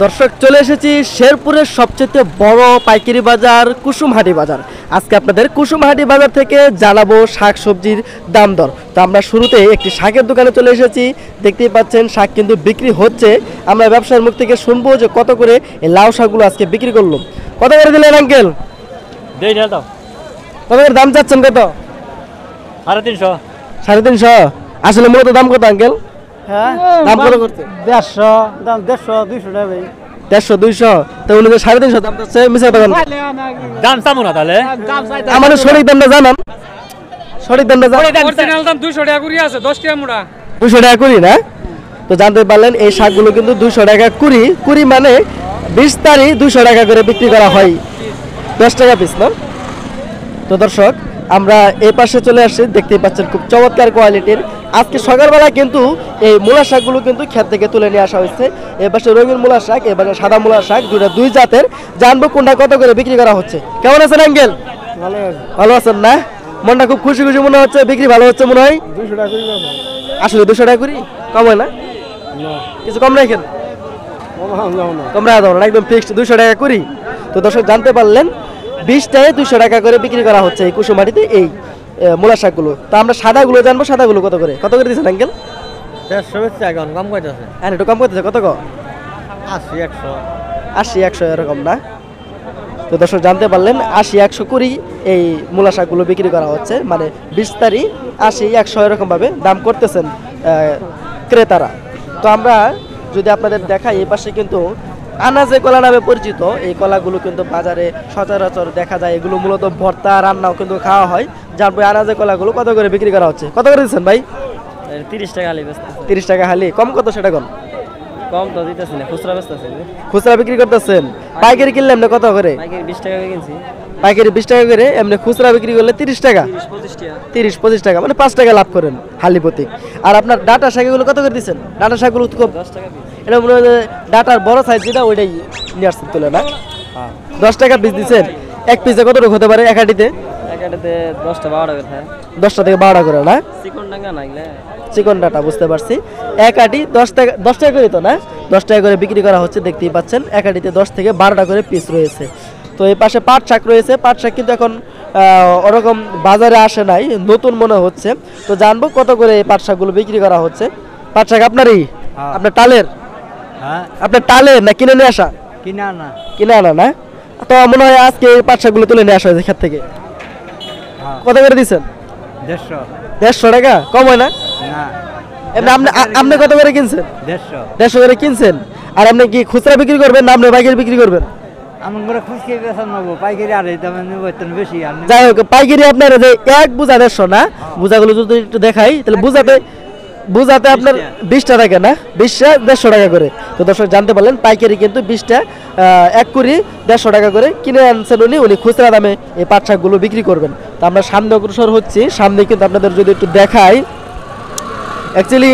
দর্শক চলে এসেছি শেরপুরের সবচেয়ে বড় পাইকারি বাজার কুসুমহাটি বাজার। আজকে আপনাদের কুসুমহাটি বাজার থেকে জানাবো শাক সবজির দাম দর। তো আমরা শুরুতে একটি শাকের দোকানে চলে এসেছি, দেখতেই পাচ্ছেন শাক কিন্তু বিক্রি হচ্ছে। আমরা ব্যবসায়ীর মুখ থেকে শুনবো যে কত করে এই লাউ শাকগুলো আজকে বিক্রি করলো। কত করে দিলেন আঙ্কেল? কত করে দাম চাচ্ছেন? কত? 350। 350। আসলে মূলত দাম কত আঙ্কেল? হ্যাঁ দাম কত করতে? 150 দাম 150 200 টাকা ভাই। 150 200 তো উনি যে 350 দাম চাচ্ছে মিছা কথা। দাম চামু না তাহলে আমাদের সঠিক দামটা জানান, সঠিক দামটা জানান। অরিজিনাল দাম 200 টাকা করে আছে, 10 টাকা মুড়া। 200 টাকা কুড়ি না? তো জানতে পারলেন এই শাকগুলো কিন্তু 200 টাকা কুড়ি, কুড়ি মানে 20 তারিখ 200 টাকা করে বিক্রি করা হয়, 10 টাকা পিস না? তো দর্শক আমরা এই পাশে চলে আসছি, দেখতেই পাচ্ছেন খুব চমৎকার কোয়ালিটির। আজকে সকালবেলা কিন্তু এই মূলা শাকগুলো কিন্তু ক্ষেত থেকে তুলে নিয়ে আসা হয়েছে। এ পাশে রঙিন মূলা শাক, এবারে সাদা মূলা শাক, দুই জাতের। জানবো কোনটা কত করে বিক্রি করা হচ্ছে। কেমন আছেন আঙ্কেল? ভালো আছেন না? মনটা খুব খুশি খুশি মনে হচ্ছে, বিক্রি ভালো হচ্ছে মনে হয়। 200 টাকা করে আসলে 200 টাকা করি কম হয় না? কিছু কম রাখেন? কম রাখা যাবে না, একদম ফিক্সড 200 টাকা করি। তো দর্শক জানতে পারলেন 20 টাকায় 200 টাকা করে বিক্রি করা হচ্ছে এই কুসুমহাটিতে এই মূলা শাকগুলো। তো আমরা সাদাগুলো জানবো, সাদাগুলো কত করে দিচ্ছেন আঙ্কেল? 150 বেচছে এখন কম কইতাছে। হ্যাঁ একটু কম করতেছে, কত? 80 100 80 100 এরকম না? তো দর্শক জানতে পারলেন 80 100 করি এই মূলা শাকগুলো বিক্রি করা হচ্ছে, মানে 20 তারিখ 80 100 এরকম ভাবে দাম করতেছেন ক্রেতারা। তো আমরা যদি আপনাদের দেখাই, এই পাশে কিন্তু আনাজে কলা নামে পরিচিত এই কলাগুলো কিন্তু বাজারে সচরাচর দেখা যায়। এগুলো মূলত ভর্তা রান্নাও কিন্তু খাওয়া হয়। জানবো আনাজে কলাগুলো কত করে বিক্রি করা হচ্ছে। কত করে দিচ্ছেন ভাই? 30 টাকা হালি বেচছে। 30 টাকা হালি, কম কত সেটা কোন? কম তো দিতেছি না, খুচরা বেচতেছি। খুচরা বিক্রি করতেছেন? পাইকারি কিনলে এমনি কত করে? পাইকারি 20 টাকা করে কিনছি। পাইকারি 20 টাকা করে, এমনি খুচরা বিক্রি করলে 30 টাকা, 30 25 টাকা। 30 25 টাকা, মানে 5 টাকা লাভ করেন হালি প্রতি। আর আপনার ডাটা শাকগুলো কত করে দিচ্ছেন? ডাটা শাকগুলো খুব 10 টাকা পিস। এটা মনে হয় যে ডাটার বড় সাইজ যেটা ওইটাই নিয়ে আসছেন তুলে না? হ্যাঁ 10 টাকা পিস দিচ্ছেন। এক পিসে কতটুকু হতে পারে এক আটিতে? একাটাতে 10টা 12টা করে থাকে। 10টা থেকে 12টা করে না? চিকন ডাঙ্গা নাইলে চিকন ডাটা বুঝতে পারছি। এক আটি 10 টাকা করে তো না? 10 টাকা করে বিক্রি করা হচ্ছে, দেখতেই পাচ্ছেন। এক আটিতে 10 থেকে 12টা করে পিস রয়েছে। তো এই পাশে পাট শাক রয়েছে, পাট শাক কিন্তু এখন ওরকম বাজারে আসে নাই, নতুন মনে হচ্ছে। তো জানবো কত করে এই পাট শাকগুলো বিক্রি করা হচ্ছে। পাট শাক আপনারই? আপনার টালের? হ্যাঁ আপনার টালের না কিনে নিয়ে আসা? কিনা না। কিনে আনা না? তো মনে হয় আজকে এই পাট শাকগুলো তুলে নিয়ে আসা হয়েছে ক্ষেত থেকে। হ্যাঁ কত করে দিচ্ছেন? 150 150 টাকা, কম হয় না? না। এমনি আপনি কত করে কিনছেন? 150 150 করে কিনছেন। আর আপনি কি খুচরা বিক্রি করবেন না আপনি পাইকারি বিক্রি করবেন? আমার ঘরে খুচকে বেচা নেবো, পাইকারি আর এই দামে নেবো, এত বেশি আর নেবো। যাই হোক পাইকারি আপনার যে এক বুঝা 150 না, বুঝাগুলো যদি একটু দেখাই তাহলে বুঝাতে আপনার 20টা টাকা না, 20টা 150 টাকা করে। তো দর্শক জানতে পারলেন পাইকারি কিন্তু 20টা এক কুড়ি 150 টাকা করে কিনে আনছেন উনি খুচরা দামে এই পাট শাকগুলো বিক্রি করবেন। তো আমরা সামনে অগ্রসর হচ্ছি, সামনে কিন্তু আপনাদের যদি একটু দেখাই, অ্যাকচুয়ালি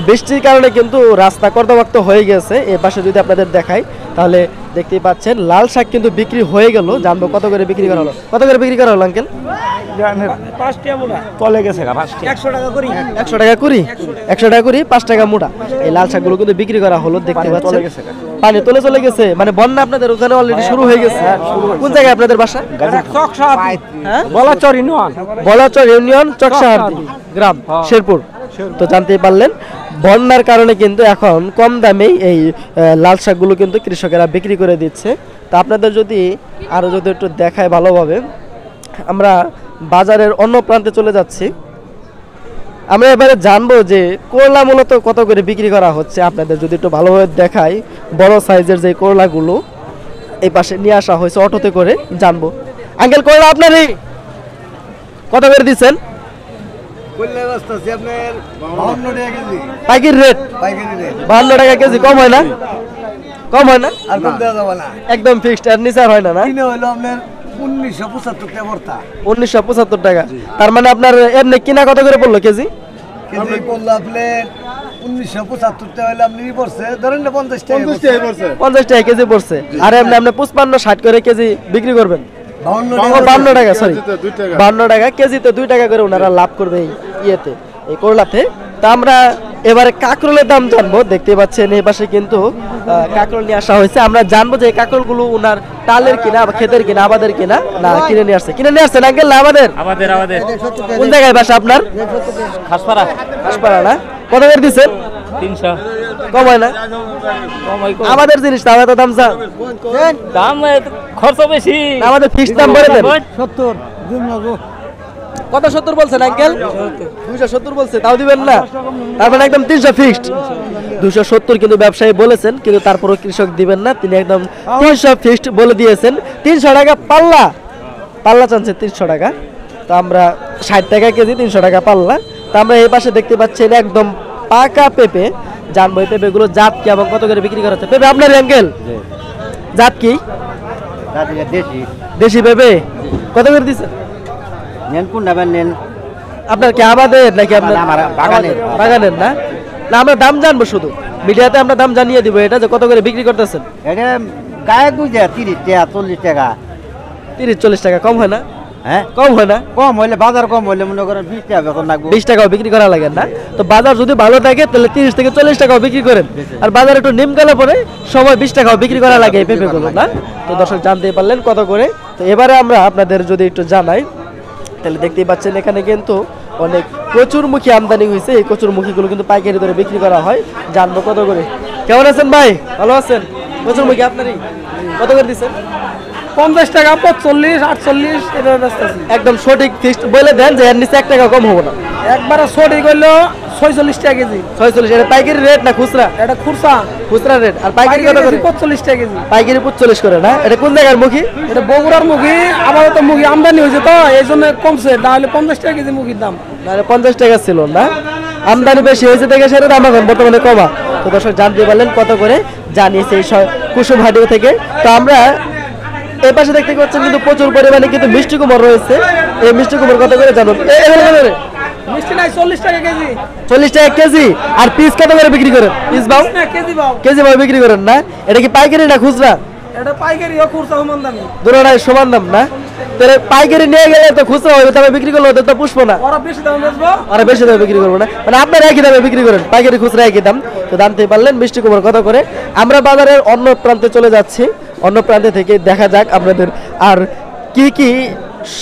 বৃষ্টির কারণে কিন্তু রাস্তা কর্দমাক্ত হয়ে গেছে। এ পাশে যদি আপনাদের দেখাই তাহলে দেখতেই পাচ্ছেন লাল শাক কিন্তু বিক্রি হয়ে গেল। জানবো কত করে বিক্রি করা হলো। কত করে বিক্রি করা হলো আঙ্কেল? 5 টাকা মোটা তলে গেছে 5 টাকা। 100 টাকা করি। 100 টাকা করি, 100 টাকা করি, 5 টাকা মোটা। এই লাল শাকগুলো কিন্তু বিক্রি করা হলো, দেখতে পাচ্ছেন পানি তোলে চলে গেছে, মানে বন্যা আপনাদের ওখানে অলরেডি শুরু হয়ে গেছে। কোন জায়গায় আপনাদের বাসা? হ্যাঁ বলাচর ইউনিয়ন। বলাচর ইউনিয়ন, চকসাহাটি গ্রাম, শেরপুর। তো জানতেই পারলেন বন্যার কারণে কিন্তু এখন কম দামেই এই লাল শাকগুলো কিন্তু কৃষকেরা বিক্রি করে দিচ্ছে। তা আপনাদের যদি আরও যদি একটু দেখায় ভালোভাবে, আমরা বাজারের অন্য প্রান্তে চলে যাচ্ছি। আমরা এবারে জানবো যে করলা মূলত কত করে বিক্রি করা হচ্ছে। আপনাদের যদি একটু ভালোভাবে দেখাই, বড় সাইজের যে করলাগুলো এই পাশে নিয়ে আসা হয়েছে অটোতে করে, জানবো। আঙ্কেল করলা আপনারই কত করে দিচ্ছেন? পাইকারি রেট 52 টাকা কেজি, কম হয় না? কম হয় না? একদম ফিক্সড, আর নিচে আর হয় না? না 1975 টাকা। তার মানে আপনার এমনি কিনা কত করে পড়লো কেজি? 50 টাকা কেজি পড়ছে। আর এমনি আপনি 55 60 করে কেজি বিক্রি করবেন? 52 টাকা, সরি 52 টাকা কেজি, তো 2 টাকা করে ওনারা লাভ করবে এই ইয়েতে, এই করলাতে। তা আমরা এবারে কাকরোলের দাম জানবো। দেখতে পাচ্ছেন এই পাশে কিন্তু কাকরোল নিয়ে আসা হয়েছে। আমরা জানবো যে এই কাকরোলগুলো উনার টালের কিনা, ক্ষেতের কিনা, আবাদের কিনা, না কিনে নিয়ে আসছে। কিনে নিয়ে আসছেন আঙ্কেল না আমাদের? আমাদের কোন জায়গায় বাসা আপনার? খাসপাড়া হাসপাড়া না? কত করে দিচ্ছেন? 300 কম হয় না? আমাদের জিনিস তো আমাদের দাম যা দাম খরচ বেশি। আমাদের ফিক্স দাম বলে দেন। 70 দিন লাগবো কত 70 বলছেন আঙ্কেল? 270 বলছে, তাও দিবেন না? তার মানে একদম 300 ফিক্সড। 270 কিন্তু ব্যবসায়ী বলেছেন, কিন্তু তারপরও কৃষক দিবেন না, তিনি একদম 300 ফিক্সড বলে দিয়েছেন। 300 টাকা পাল্লা, পাল্লা চানছে 300 টাকা। তো আমরা 60 টাকা কেজি, 300 টাকা পাল্লা। তো আমরা এই পাশে দেখতে পাচ্ছেন একদম পাকা পেঁপে। জানবো এই পেঁপেগুলো জাত কি এবং কত করে বিক্রি করা হচ্ছে। পেঁপে আপনার আঙ্কেল জাত কি? দেশি দেশি পেঁপে কত করে দিচ্ছেন? নেন কোন নেবেন নেন আপনার কি আমাদের নাকি আপনার? আমার বাগানের। বাগানের না? না আমরা দাম জানবো শুধু, মিডিয়াতে আমরা দাম জানিয়ে দিব এটা যে কত করে বিক্রি করতেছেন। এটা গায়ে বুঝে 30 টাকা 40 টাকা 30-40 টাকা কম হয় না? হ্যাঁ কম হয় না? কম হইলে বাজার কম হইলে মনে করেন 20 টাকা বেতন লাগবে 20 টাকাও বিক্রি করা লাগে না? তো বাজার যদি ভালো থাকে তাহলে 30 থেকে 40 টাকাও বিক্রি করেন, আর বাজার একটু নিম গেলে পরে সময় 20 টাকাও বিক্রি করা লাগে এই পেঁপেগুলো না? তো দর্শক জানতেই পারলেন কত করে। তো এবারে আমরা আপনাদের যদি একটু জানাই, তাহলে দেখতেই পাচ্ছেন এখানে কিন্তু অনেক কচুরমুখী আমদানি হয়েছে। এই কচুরমুখীগুলো কিন্তু পাইকারি দরে বিক্রি করা হয়। জানবো কত করে। কেমন আছেন ভাই? ভালো আছেন? কচুরমুখী আপনারই কত করে দিচ্ছেন? 50 টাকা, 45, 48 এটা বেচতেছি। একদম সঠিক ফিক্সড বলে দেন যে এর নিচে 1 টাকা কম হবে না। একবারে সঠিক হইলো 46 টাকা কেজি। 46। এটা পাইকারি রেট না খুচরা? এটা খুরসা, খুচরা রেট। আর পাইকারি কত করে? 45 টাকা কেজি। পাইকারি 45 করে না? এটা কোন জায়গার মুখী? এটা বগুড়ার মুখী, আপাতত মুখী আমদানি হয়েছে তো এই জন্য কমছে, তাহলে 50 টাকা কেজি মুখির দাম। না 50 টাকা ছিল না, আমদানি বেশি হয়েছে দেখে সেটা দাম এখন বর্তমানে কমা। তো দর্শক জানতে পারলেন কত করে জানিয়েছে এই কুসুমহাটি থেকে। তো আমরা এই পাশে দেখতে পাচ্ছেন কিন্তু প্রচুর পরিমাণে কিন্তু মিষ্টি কুমড় রয়েছে। এই মিষ্টি কুমড় কত করে জানুন? মিষ্টি নাই 40 টাকা কেজি। 40 টাকা কেজি। আর পিস কত করে বিক্রি করেন? পিস বাউ না কেজি বাও। কেজি বাউ বিক্রি করেন না? এটা কি পাইকারি না খুচরা? এটা পাইকারি ও খুরসা সমান দামি। দুটোটাই সমান দাম না? তাহলে পাইকারি নিয়ে গেলে তো খুচরা হবে, তবে বিক্রি করলে ওদের তো পুষবো না। ওরা বেশি দাম বেচবো, আর বেশি দামে বিক্রি করবো না, মানে আপনারা একই দামে বিক্রি করেন, পাইকারি খুচরা একই দাম। তো জানতেই পারলেন মিষ্টি কুমড় কত করে। আমরা বাজারের অন্য প্রান্তে চলে যাচ্ছি, অন্য প্রান্তে থেকে দেখা যাক আপনাদের আর কি কি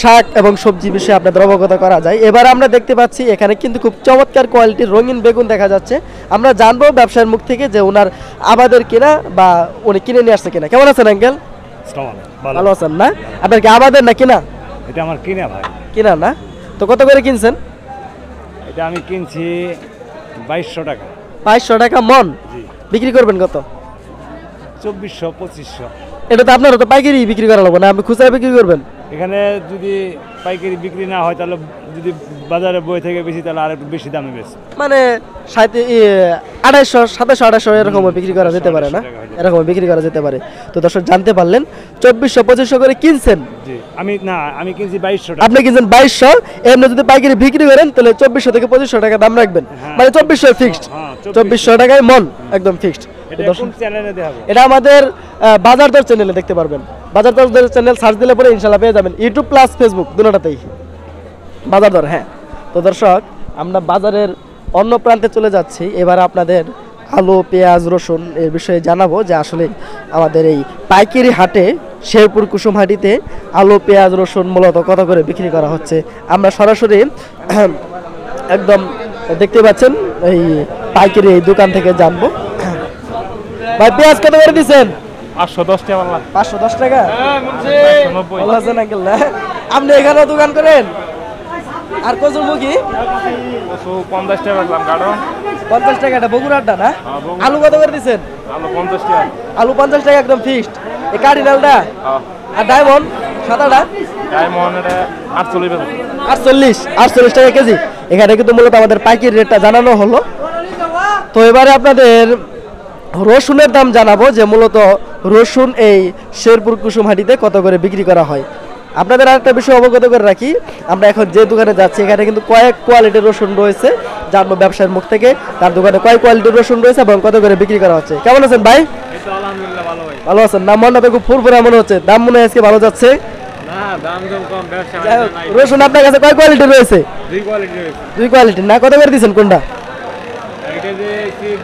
শাক এবং সবজি বিষয়ে আপনাদের অবগত করা যায়। এবার আমরা দেখতে পাচ্ছি এখানে কিন্তু খুব চমৎকার কোয়ালিটির রঙিন বেগুন দেখা যাচ্ছে। আমরা জানবো ব্যবসায়ীর মুখ থেকে যে ওনার আবাদের কিনা বা উনি কিনে নিয়ে আসছে কিনা। কেমন আছেন আঙ্কেল? ভালো আছেন না? আপনার কি আবাদের না কিনা? এটা আমার কিনা ভাই। কিনা না? তো কত করে কিনছেন? এটা আমি কিনছি 2200 টাকা। 2200 টাকা মন? বিক্রি করবেন কত? 2400 2500। এটা তো আপনারা তো পাইকারি বিক্রি করা লাগবে না, আপনি খুচরা বিক্রি করবেন। এখানে যদি পাইকারি বিক্রি না হয় তাহলে যদি বাজারে বই থেকে বেশি তাহলে আর একটু বেশি দামে বেশি, মানে 2800 2700 এরকম বিক্রি করা যেতে পারে না? এরকম বিক্রি করা যেতে পারে। তো দর্শক জানতে পারলেন 2400 2500 করে কিনছেন। জি আমি কিনছি 2200 টাকা। আপনি কিনছেন 2200, এমনি যদি পাইকারি বিক্রি করেন তাহলে 2400 থেকে 2500 টাকা দাম রাখবেন, মানে 2400 ফিক্সড। 2400 টাকায় মন একদম ফিক্সড। এটা কোন চ্যানেলে দেখাবো? এটা আমাদের বাজার দর চ্যানেলে দেখতে পারবেন। বাজার দর চ্যানেল সার্চ দিলে পরে ইনশাআল্লাহ পেয়ে যাবেন, ইউটিউব প্লাস ফেসবুক দুটোটাতেই বাজার দর। হ্যাঁ, তো দর্শক আমরা বাজারের অন্য প্রান্তে চলে যাচ্ছি। এবার আপনাদের আলু পেঁয়াজ রসুন এর বিষয়ে জানাবো যে আসলে আমাদের এই পাইকারি হাটে শেরপুর কুসুমহাটিতে আলু পেঁয়াজ রসুন মূলত কত করে বিক্রি করা হচ্ছে। আমরা সরাসরি একদম দেখতে পাচ্ছেন এই পাইকারি এই দোকান থেকে জানবো। ভাই পেঁয়াজ কত করে দিচ্ছেন? 510 টাকা বাংলা। 510 টাকা? 590। ভালো আছেন আঙ্কেল না? আপনি এখানে দোকান করেন? আর কচুরমুখী 50 টাকা বাংলা কারণ 50 টাকা। এটা বগুড়ারটা না? আলু কত করে দিচ্ছেন? আলু 50 টাকা। আলু 50 টাকা একদম ফিক্সড। এই কার্ডিনালটা আর ডায়মন্ড সাদাটা? ডায়মন্ড এটা 48 টাকা। 48 টাকা কেজি। এখানে কিন্তু মূলত আমাদের পাইকারি রেটটা জানানো হলো। তো এবারে আপনাদের রসুনের দাম জানাবো যে মূলত রসুন এই শেরপুর কুসুমহাটিতে কত করে বিক্রি করা হয়। আপনাদের আরেকটা বিষয় অবগত করে রাখি, আমরা এখন যে দোকানে যাচ্ছি এখানে কিন্তু কয়েক কোয়ালিটির রসুন রয়েছে। জানবো ব্যবসায়ীর মুখ থেকে তার দোকানে কয়েক কোয়ালিটির রসুন রয়েছে এবং কত করে বিক্রি করা হচ্ছে। কেমন আছেন ভাই? আলহামদুলিল্লাহ ভালো ভাই। ভালো আছেন না? মনটা তো খুব ফুরফুরা মনে হচ্ছে, দাম মনে হয় আজকে ভালো যাচ্ছে। না দাম কম ব্যবসা নাই। রসুন আপনার কাছে কয় কোয়ালিটি রয়েছে? 2 কোয়ালিটি রয়েছে। 2 কোয়ালিটি না? কত করে দিচ্ছেন কোনটা? এটা যে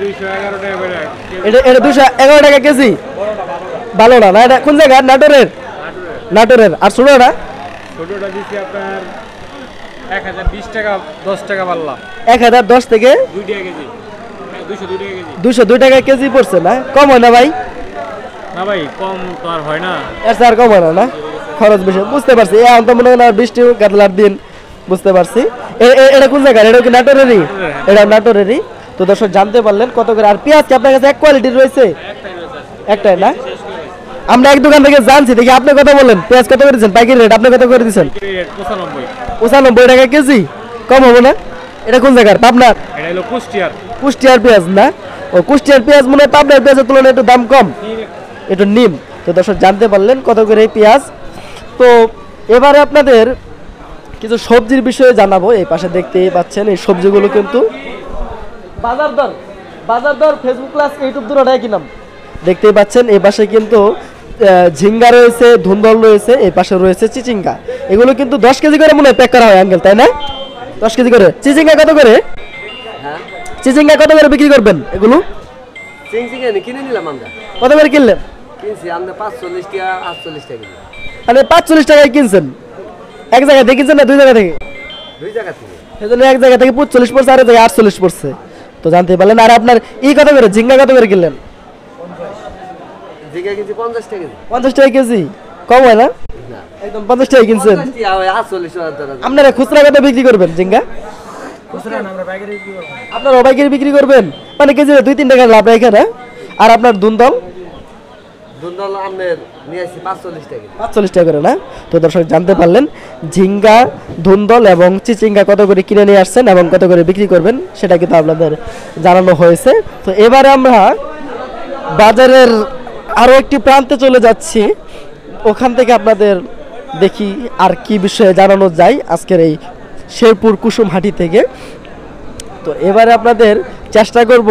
211 টাকা করে এটা 211 টাকা কেজি। ভালো না না, এটা কোন জায়গা? নাটোরের। নাটোরের। আর ছোটটা? ছোটটা দিচ্ছি আপনার 1020 টাকা, 10 টাকা পাল্লা। 1010 থেকে 2 টাকা কেজি, 202 টাকা কেজি। 202 টাকা কেজি পড়ছে না? কম হয় না ভাই? না ভাই, কম তো আর হয় না। এর চেয়ে আর কম হয় না? খরচ বেশি, বুঝতে পারছি। এখন তো মনে হয় না বৃষ্টি কাতলার দিন, বুঝতে পারছি। এটা কোন জায়গার? এটা কি নাটোরেরই? এটা নাটোরেরই। তো দর্শক জানতে পারলেন কত করে। আর পেঁয়াজ কি আপনার কাছে এক কোয়ালিটির রয়েছে? একটাই না? আমরা এক দোকান থেকে জানছি, দেখি আপনি কত বলেন। পেঁয়াজ কত করে দিচ্ছেন পাইকারি রেট? আপনি কত করে দিচ্ছেন? 95 টাকা কেজি। কম হবে না? এটা কোন জায়গার? পাবনার? এটা হলো কুষ্টিয়ার। কুষ্টিয়ার পেঁয়াজ না? ও কুষ্টিয়ার পেঁয়াজ মনে হয় পাবনার পেঁয়াজের তুলনায় একটু দাম কম, একটু নিম। তো দর্শক জানতে পারলেন কত করে এই পেঁয়াজ। তো এবারে আপনাদের কিছু সবজির বিষয়ে জানাবো। এই পাশে দেখতেই পাচ্ছেন এই সবজিগুলো কিন্তু বাজার দর ফেসবুক ক্লাস ইউটিউব দুটোটাই কি নাম দেখতেই পাচ্ছেন। এই পাশে কিন্তু ঝিঙ্গা রয়েছে, ধুন্দল রয়েছে, এই পাশে রয়েছে চিচিঙ্গা। এগুলো কিন্তু 10 কেজি করে মনে হয় প্যাক করা হয় আঙ্কেল, তাই না? 10 কেজি করে। চিচিঙ্গা কত করে? চিচিঙ্গা কত করে বিক্রি করবেন এগুলো? কিনে নিলাম আমরা, কত করে কিনলেন? কিনছি আমরা 45 টাকা 48 টাকা কিলো, মানে 45 টাকায় কিনছেন। এক জায়গা থেকে কিনছেন না দুই জায়গা থেকে? দুই জায়গা থেকে। সেজন্য এক জায়গা থেকে 45 পড়ছে, আর এক জায়গায় 48 পড়ছে। তো জানতে পারলেন। আর আপনার কত করে? ঝিঙ্গা কত করে কিনলেন? জিগা কিনছি 50 টাকা কেজি। 50 টাকা কেজি। কম হয় না? না, একদম 50 টাকা কিনছেন। 50 টাকা হয় 48 টাকা। আপনারা খুচরা কত বিক্রি করবেন ঝিঙ্গা? আপনারা পাইকারি বিক্রি করবেন, মানে কেজি 2-3 টাকা লাভ রাখেন। আর আপনার দুন্দল? দুন্দল আমনের নিয়ে আসি 45 টাকা কেজি। 45 টাকা করে না? তো দর্শক জানতে পারলেন ঝিঙ্গা, ধুন্দল এবং চিচিঙ্গা কত করে কিনে নিয়ে আসছেন এবং কত করে বিক্রি করবেন সেটা কিন্তু আপনাদের জানানো হয়েছে। তো এবারে আমরা বাজারের আরও একটি প্রান্তে চলে যাচ্ছি, ওখান থেকে আপনাদের দেখি আর কি বিষয়ে জানানো যায় আজকের এই শেরপুর কুসুমহাটি থেকে। তো এবারে আপনাদের চেষ্টা করব,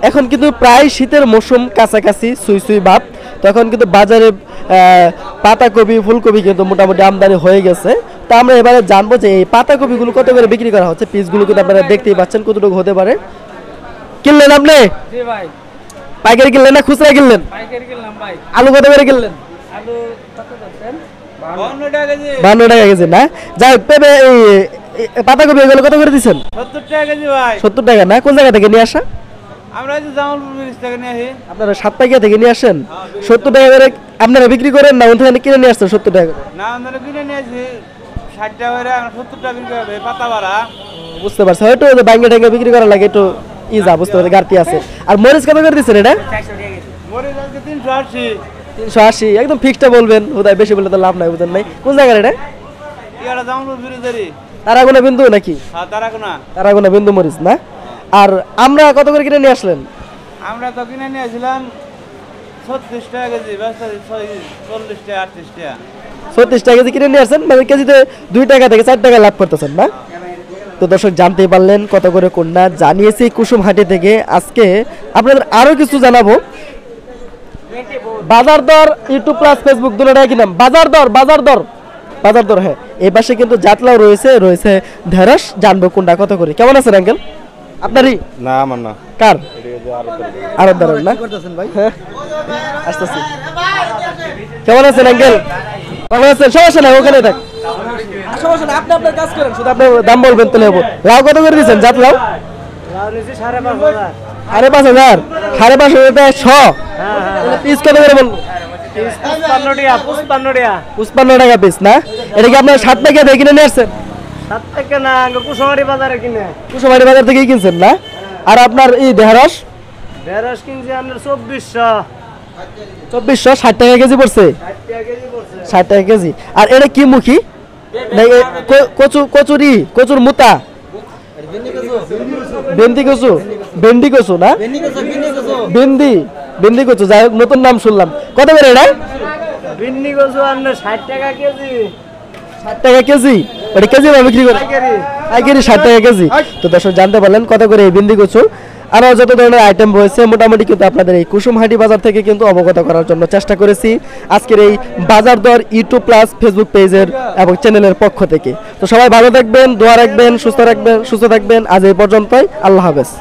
এখন কিন্তু প্রায় শীতের মৌসুম কাছাকাছি, সুই সুই ভাব। তখন কিন্তু বাজারে পাতাকপি, ফুলকপি কিন্তু মোটামুটি আমদানি হয়ে গেছে। তা আমরা এবারে জানবো যে এই পাতাকপিগুলো কত করে বিক্রি করা হচ্ছে। পিসগুলো কিন্তু আপনারা দেখতেই পাচ্ছেন কতটুকু হতে পারে। কিনলেন আপনি? জি ভাই, পাইকারি কিনলেন না খুচরা কিনলেন? পাইকারি কিনলাম ভাই। আলু কত করে কিনলেন? আলু কত দিচ্ছেন? 52 টাকা কেজি। 52 টাকা কেজি না? যাই হোক, পেঁপে এই পাতাকপি এগুলো কত করে দিচ্ছেন? 70 টাকা কেজি ভাই। 70 টাকা না? কোন জায়গা থেকে নিয়ে আসা? আমরা এই যে জামালপুর ব্রিজ থেকে নিয়ে আসি। আপনারা সাতপাইকা থেকে নিয়ে আসেন? 70 টাকা করে আপনারা বিক্রি করেন না ওখানে কিনে নিয়ে আসছেন 70 টাকা করে? না, আমরা কিনে নিয়ে আসি 60 টাকা করে, 70 টাকা বিক্রি হবে পাতা বাড়া। বুঝতে পারছি, হয়তো ওই যে বাইঙ্গা টাঙ্গা বিক্রি করা লাগে একটু যা, বুঝতে পারছি গাড়তি আছে। আর মরিচ কত করে দিচ্ছেন এটা? মরিচ আজকে 380। 380 একদম ফিক্সটা বলবেন, বোধহয় বেশি বলে তো লাভ নাই, বুঝেন নাই। কোন জায়গার এটা? ইয়ারা জামালপুর ব্রিজেরই। তারাগোনা বিন্দু নাকি? হ্যাঁ, তারাকোনা। তারাগোনা বিন্দু মরিচ না? আর আমরা কত করে কিনে নিয়ে আসলেন? আমরা তো কিনে নিয়ে আসলাম 36 টাকা কেজি, 40 টাকা 38 টাকা। 36 টাকা কেজি কিনে নিয়ে আসছেন, মানে কেজিতে 2 টাকা থেকে 4 টাকা লাভ করতেছেন না? তো দর্শক জানতেই পারলেন কত করে কোনটা জানিয়েছি কুসুমহাটি থেকে। আজকে আপনাদের আরো কিছু জানাবো। বাজার দর ইউটিউব প্লাস ফেসবুক দুটোটাই কি নাম? বাজার দর। হ্যাঁ, এই পাশে কিন্তু জাতলাও রয়েছে ঢেঁড়স। জানবো কোনটা কত করে। কেমন আছেন আঙ্কেল? আপনারই না, আমার না। কার? আরো দাঁড়ান না হ্যাঁ, আসতেছি। কেমন আছেন আঙ্কেল? ভালো আছেন? সমস্যা নাই, ওখানে থাক। সমস্যা না, আপনি আপনার কাজ করেন, শুধু আপনার দাম বলবেন তাহলে হবো। লাউ কত করে দিচ্ছেন? জাত লাউ 5,500। 5,500। 5,500 টাকা শ। পিস কত করে বলবো? 55 টাকা, 55 টাকা। 55 টাকা পিস না? এটা কি আপনার 7 টাকা দিয়ে কিনে নিয়ে আসছেন? 7 টাকা না, কুসুমারি বাজারে কিনে। কুসুমারি বাজার থেকেই কিনছেন না? আর আপনার এই ঢেঁড়স? ঢেঁড়স কিনছি আমরা 2400। 2400। 60 টাকা কেজি পড়ছে? 60 টাকা কেজি পড়ছে। 60 টাকা কেজি। আর এটা কি মুখী? কচুর মুতা? ভেন্ডি কচু না? ভেন্ডি কচু, যাই হোক নতুন নাম শুনলাম। কত করে এটা? ভিন্ডি কচু আমরা 60 টাকা কেজি। 60 টাকা কেজি? ওটা কেজি বিক্রি করে? পাইকারি 60 টাকা কেজি। তো দর্শক জানতে পারলেন কত করে এই ভেন্ডি কচু। আরও যত ধরনের আইটেম রয়েছে মোটামুটি কিন্তু আপনাদের এই কুসুমহাটি বাজার থেকে কিন্তু অবগত করার জন্য চেষ্টা করেছি আজকের এই বাজার দর ইউটিউব প্লাস ফেসবুক পেজের এবং চ্যানেলের পক্ষ থেকে। তো সবাই ভালো থাকবেন, দোয়া রাখবেন, সুস্থ থাকবেন। আজ এই পর্যন্তই, আল্লাহ হাফেজ।